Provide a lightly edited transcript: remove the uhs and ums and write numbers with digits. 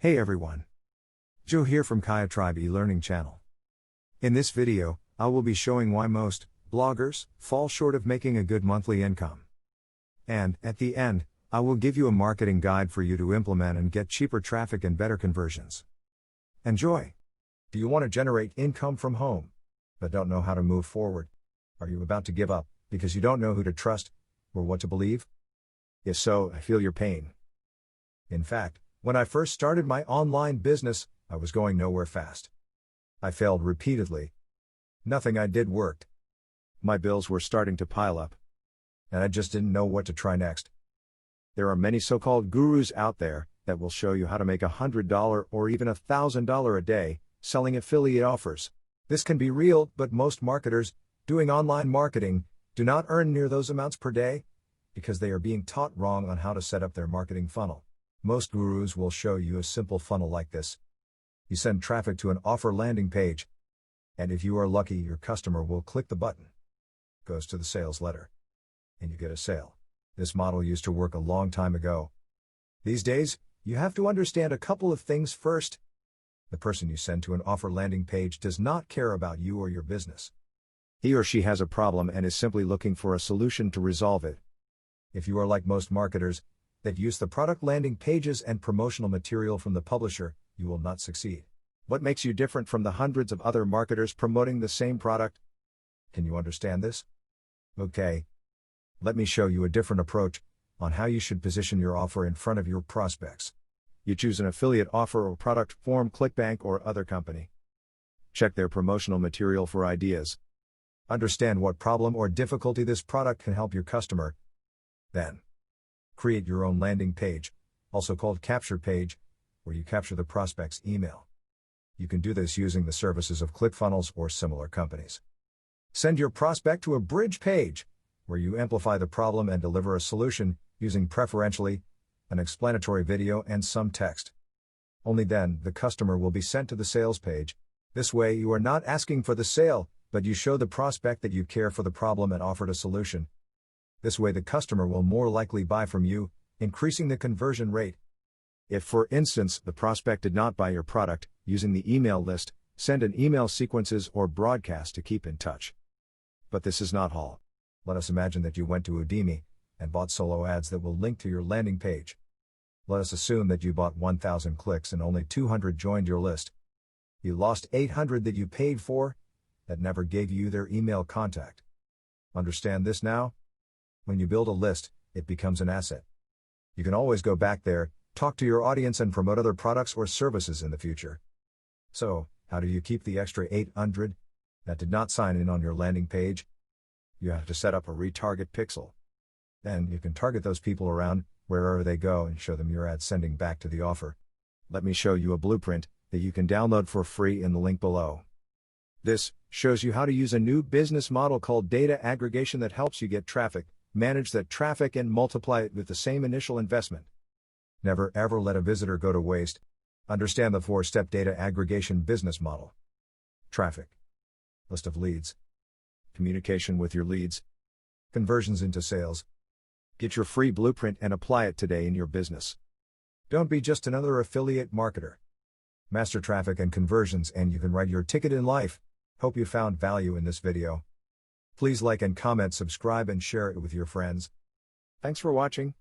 Hey everyone. Joe here from KayaTribe e-learning channel. In this video, I will be showing why most bloggers fall short of making a good monthly income. And, at the end, I will give you a marketing guide for you to implement and get cheaper traffic and better conversions. Enjoy! Do you want to generate income from home, but don't know how to move forward? Are you about to give up because you don't know who to trust or what to believe? If so, I feel your pain. In fact, when I first started my online business, I was going nowhere fast. I failed repeatedly. Nothing I did worked. My bills were starting to pile up. And I just didn't know what to try next. There are many so-called gurus out there that will show you how to make $100 or even $1,000 a day selling affiliate offers. This can be real, but most marketers doing online marketing do not earn near those amounts per day because they are being taught wrong on how to set up their marketing funnel. Most gurus will show you a simple funnel like this. You send traffic to an offer landing page, and if you are lucky, your customer will click the button. Goes to the sales letter, and you get a sale. This model used to work a long time ago. These days, you have to understand a couple of things first. The person you send to an offer landing page does not care about you or your business. He or she has a problem and is simply looking for a solution to resolve it. If you are like most marketers, that use the product landing pages and promotional material from the publisher, you will not succeed. What makes you different from the hundreds of other marketers promoting the same product? Can you understand this? Okay. Let me show you a different approach on how you should position your offer in front of your prospects. You choose an affiliate offer or product from ClickBank or other company. Check their promotional material for ideas. Understand what problem or difficulty this product can help your customer. Then, create your own landing page, also called capture page, where you capture the prospect's email. You can do this using the services of ClickFunnels or similar companies. Send your prospect to a bridge page, where you amplify the problem and deliver a solution, using preferentially an explanatory video and some text. Only then, the customer will be sent to the sales page. This way you are not asking for the sale, but you show the prospect that you care for the problem and offered a solution. This way the customer will more likely buy from you, increasing the conversion rate. If, for instance, the prospect did not buy your product, using the email list, send an email sequences or broadcast to keep in touch. But this is not all. Let us imagine that you went to Udemy and bought solo ads that will link to your landing page. Let us assume that you bought 1,000 clicks and only 200 joined your list. You lost 800 that you paid for, that never gave you their email contact. Understand this now? When you build a list, it becomes an asset. You can always go back there, talk to your audience and promote other products or services in the future. So, how do you keep the extra 800 that did not sign in on your landing page? You have to set up a retarget pixel. Then you can target those people around wherever they go and show them your ad sending back to the offer. Let me show you a blueprint that you can download for free in the link below. This shows you how to use a new business model called data aggregation that helps you get traffic, manage that traffic and multiply it with the same initial investment. Never ever let a visitor go to waste. Understand the 4-step data aggregation business model. Traffic. List of leads. Communication with your leads. Conversions into sales. Get your free blueprint and apply it today in your business. Don't be just another affiliate marketer. Master traffic and conversions and you can write your ticket in life. Hope you found value in this video. Please like and comment, subscribe and share it with your friends. Thanks for watching.